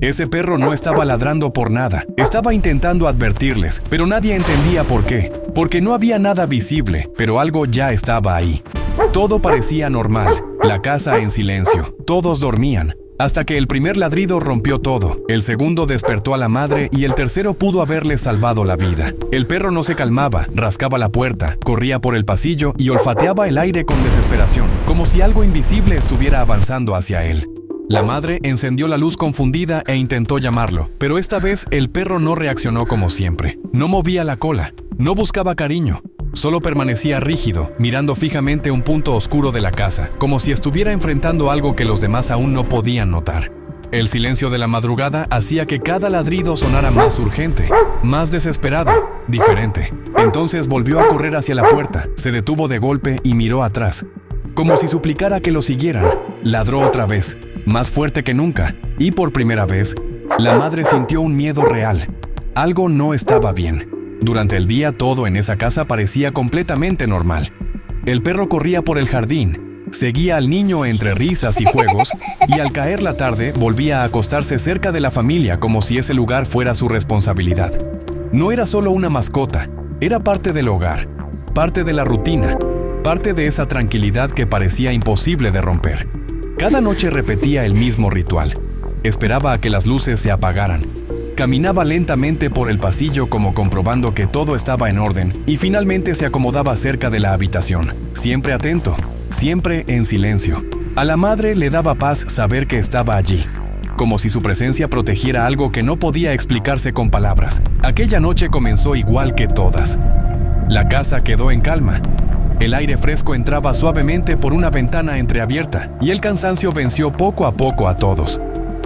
Ese perro no estaba ladrando por nada. Estaba intentando advertirles, pero nadie entendía por qué. Porque no había nada visible, pero algo ya estaba ahí. Todo parecía normal. La casa en silencio. Todos dormían. Hasta que el primer ladrido rompió todo. El segundo despertó a la madre y el tercero pudo haberle salvado la vida. El perro no se calmaba, rascaba la puerta, corría por el pasillo y olfateaba el aire con desesperación, como si algo invisible estuviera avanzando hacia él. La madre encendió la luz confundida e intentó llamarlo, pero esta vez el perro no reaccionó como siempre. No movía la cola, no buscaba cariño. Solo permanecía rígido, mirando fijamente un punto oscuro de la casa, como si estuviera enfrentando algo que los demás aún no podían notar. El silencio de la madrugada hacía que cada ladrido sonara más urgente, más desesperado, diferente. Entonces volvió a correr hacia la puerta, se detuvo de golpe y miró atrás, como si suplicara que lo siguieran. Ladró otra vez, más fuerte que nunca, y por primera vez, la madre sintió un miedo real. Algo no estaba bien. Durante el día todo en esa casa parecía completamente normal. El perro corría por el jardín, seguía al niño entre risas y juegos, y al caer la tarde volvía a acostarse cerca de la familia como si ese lugar fuera su responsabilidad. No era solo una mascota, era parte del hogar, parte de la rutina, parte de esa tranquilidad que parecía imposible de romper. Cada noche repetía el mismo ritual. Esperaba a que las luces se apagaran. Caminaba lentamente por el pasillo como comprobando que todo estaba en orden y finalmente se acomodaba cerca de la habitación, siempre atento, siempre en silencio. A la madre le daba paz saber que estaba allí, como si su presencia protegiera algo que no podía explicarse con palabras. Aquella noche comenzó igual que todas. La casa quedó en calma. El aire fresco entraba suavemente por una ventana entreabierta y el cansancio venció poco a poco a todos.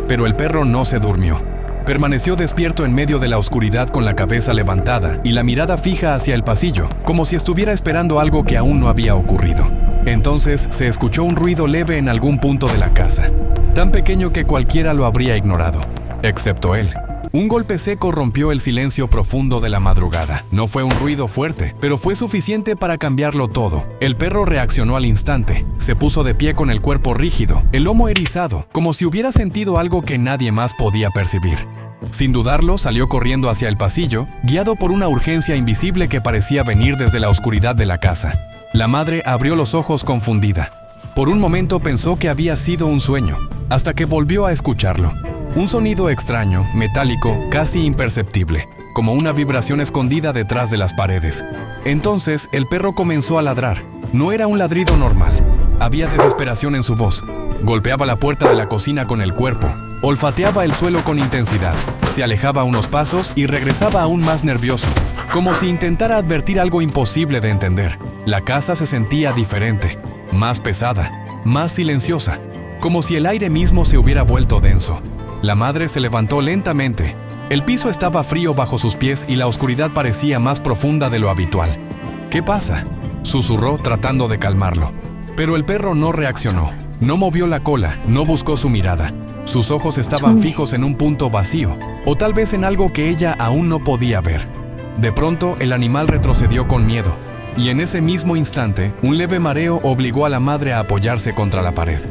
Pero el perro no se durmió. Permaneció despierto en medio de la oscuridad con la cabeza levantada y la mirada fija hacia el pasillo, como si estuviera esperando algo que aún no había ocurrido. Entonces se escuchó un ruido leve en algún punto de la casa, tan pequeño que cualquiera lo habría ignorado, excepto él. Un golpe seco rompió el silencio profundo de la madrugada. No fue un ruido fuerte, pero fue suficiente para cambiarlo todo. El perro reaccionó al instante. Se puso de pie con el cuerpo rígido, el lomo erizado, como si hubiera sentido algo que nadie más podía percibir. Sin dudarlo, salió corriendo hacia el pasillo, guiado por una urgencia invisible que parecía venir desde la oscuridad de la casa. La madre abrió los ojos confundida. Por un momento pensó que había sido un sueño, hasta que volvió a escucharlo. Un sonido extraño, metálico, casi imperceptible, como una vibración escondida detrás de las paredes. Entonces, el perro comenzó a ladrar. No era un ladrido normal. Había desesperación en su voz. Golpeaba la puerta de la cocina con el cuerpo. Olfateaba el suelo con intensidad. Se alejaba unos pasos y regresaba aún más nervioso, como si intentara advertir algo imposible de entender. La casa se sentía diferente, más pesada, más silenciosa, como si el aire mismo se hubiera vuelto denso. La madre se levantó lentamente. El piso estaba frío bajo sus pies y la oscuridad parecía más profunda de lo habitual. ¿Qué pasa?, susurró tratando de calmarlo. Pero el perro no reaccionó. No movió la cola, no buscó su mirada. Sus ojos estaban fijos en un punto vacío, o tal vez en algo que ella aún no podía ver. De pronto, el animal retrocedió con miedo, y en ese mismo instante, un leve mareo obligó a la madre a apoyarse contra la pared.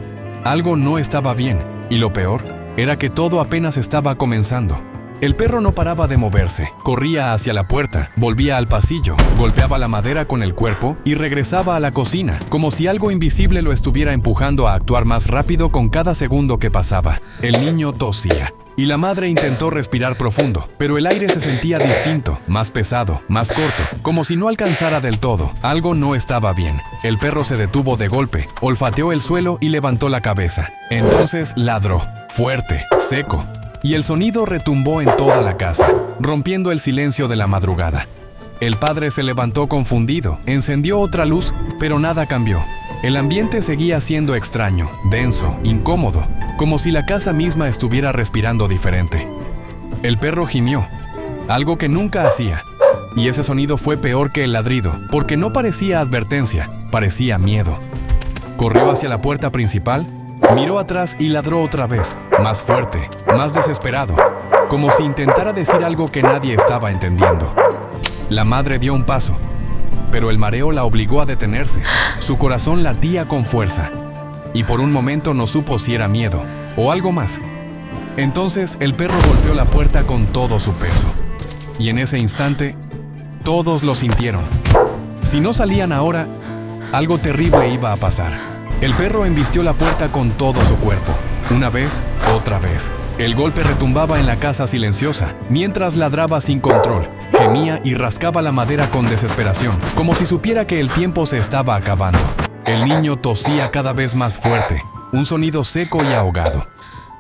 Algo no estaba bien, y lo peor era que todo apenas estaba comenzando. El perro no paraba de moverse, corría hacia la puerta, volvía al pasillo, golpeaba la madera con el cuerpo y regresaba a la cocina, como si algo invisible lo estuviera empujando a actuar más rápido con cada segundo que pasaba. El niño tosía, y la madre intentó respirar profundo, pero el aire se sentía distinto, más pesado, más corto, como si no alcanzara del todo. Algo no estaba bien. El perro se detuvo de golpe, olfateó el suelo y levantó la cabeza. Entonces ladró, fuerte, seco, y el sonido retumbó en toda la casa, rompiendo el silencio de la madrugada. El padre se levantó confundido, encendió otra luz, pero nada cambió. El ambiente seguía siendo extraño, denso, incómodo, como si la casa misma estuviera respirando diferente. El perro gimió, algo que nunca hacía, y ese sonido fue peor que el ladrido, porque no parecía advertencia, parecía miedo. Corrió hacia la puerta principal, miró atrás y ladró otra vez, más fuerte, más desesperado, como si intentara decir algo que nadie estaba entendiendo. La madre dio un paso, pero el mareo la obligó a detenerse. Su corazón latía con fuerza, y por un momento no supo si era miedo o algo más. Entonces el perro golpeó la puerta con todo su peso. Y en ese instante, todos lo sintieron. Si no salían ahora, algo terrible iba a pasar. El perro embistió la puerta con todo su cuerpo. Una vez, otra vez. El golpe retumbaba en la casa silenciosa, mientras ladraba sin control, gemía y rascaba la madera con desesperación, como si supiera que el tiempo se estaba acabando. El niño tosía cada vez más fuerte, un sonido seco y ahogado.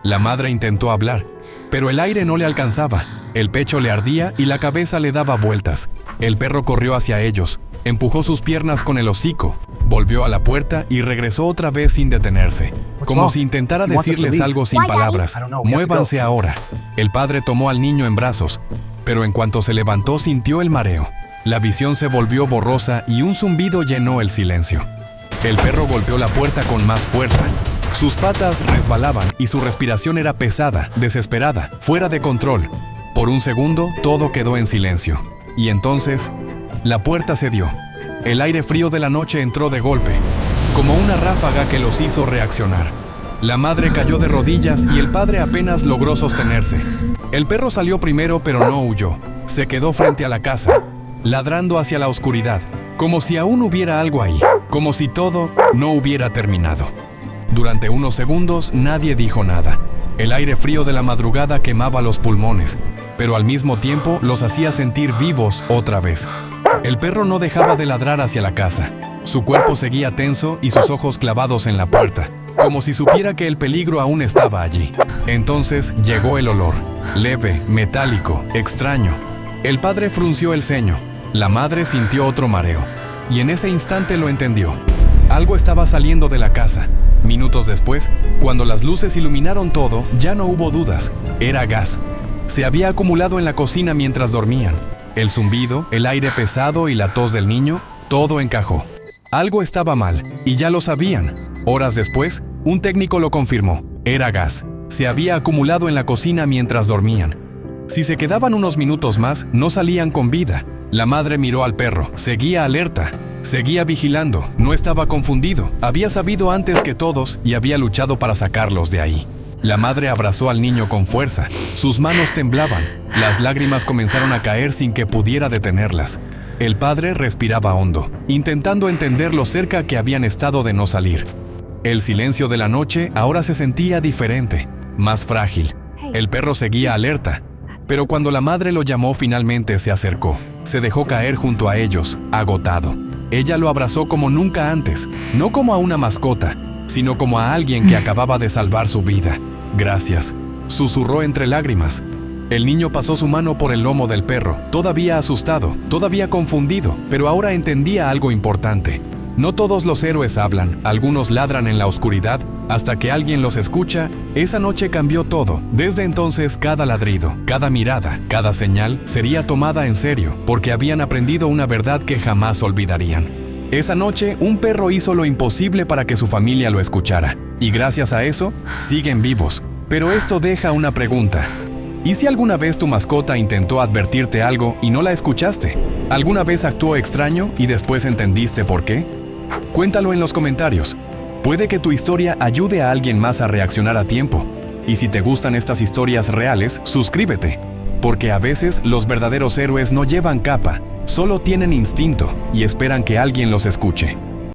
La madre intentó hablar, pero el aire no le alcanzaba. El pecho le ardía y la cabeza le daba vueltas. El perro corrió hacia ellos, empujó sus piernas con el hocico, volvió a la puerta y regresó otra vez sin detenerse, como si intentara decirles algo sin palabras. Muévanse ahora. El padre tomó al niño en brazos, pero en cuanto se levantó sintió el mareo. La visión se volvió borrosa y un zumbido llenó el silencio. El perro golpeó la puerta con más fuerza. Sus patas resbalaban y su respiración era pesada, desesperada, fuera de control. Por un segundo todo quedó en silencio. Y entonces, la puerta cedió. El aire frío de la noche entró de golpe, como una ráfaga que los hizo reaccionar. La madre cayó de rodillas y el padre apenas logró sostenerse. El perro salió primero, pero no huyó. Se quedó frente a la casa, ladrando hacia la oscuridad, como si aún hubiera algo ahí, como si todo no hubiera terminado. Durante unos segundos nadie dijo nada. El aire frío de la madrugada quemaba los pulmones, pero al mismo tiempo los hacía sentir vivos otra vez. El perro no dejaba de ladrar hacia la casa. Su cuerpo seguía tenso y sus ojos clavados en la puerta, como si supiera que el peligro aún estaba allí. Entonces llegó el olor, leve, metálico, extraño. El padre frunció el ceño. La madre sintió otro mareo, y en ese instante lo entendió. Algo estaba saliendo de la casa. Minutos después, cuando las luces iluminaron todo, ya no hubo dudas. Era gas. Se había acumulado en la cocina mientras dormían. El zumbido, el aire pesado y la tos del niño, todo encajó. Algo estaba mal, y ya lo sabían. Horas después, un técnico lo confirmó. Era gas. Se había acumulado en la cocina mientras dormían. Si se quedaban unos minutos más, no salían con vida. La madre miró al perro. Seguía alerta. Seguía vigilando. No estaba confundido. Había sabido antes que todos y había luchado para sacarlos de ahí. La madre abrazó al niño con fuerza. Sus manos temblaban. Las lágrimas comenzaron a caer sin que pudiera detenerlas. El padre respiraba hondo, intentando entender lo cerca que habían estado de no salir. El silencio de la noche ahora se sentía diferente, más frágil. El perro seguía alerta, pero cuando la madre lo llamó finalmente se acercó. Se dejó caer junto a ellos, agotado. Ella lo abrazó como nunca antes, no como a una mascota, sino como a alguien que acababa de salvar su vida. «Gracias», susurró entre lágrimas. El niño pasó su mano por el lomo del perro, todavía asustado, todavía confundido, pero ahora entendía algo importante. No todos los héroes hablan, algunos ladran en la oscuridad, hasta que alguien los escucha. Esa noche cambió todo. Desde entonces cada ladrido, cada mirada, cada señal sería tomada en serio, porque habían aprendido una verdad que jamás olvidarían. Esa noche, un perro hizo lo imposible para que su familia lo escuchara, y gracias a eso, siguen vivos. Pero esto deja una pregunta. ¿Y si alguna vez tu mascota intentó advertirte algo y no la escuchaste? ¿Alguna vez actuó extraño y después entendiste por qué? Cuéntalo en los comentarios. Puede que tu historia ayude a alguien más a reaccionar a tiempo. Y si te gustan estas historias reales, suscríbete. Porque a veces los verdaderos héroes no llevan capa, solo tienen instinto y esperan que alguien los escuche.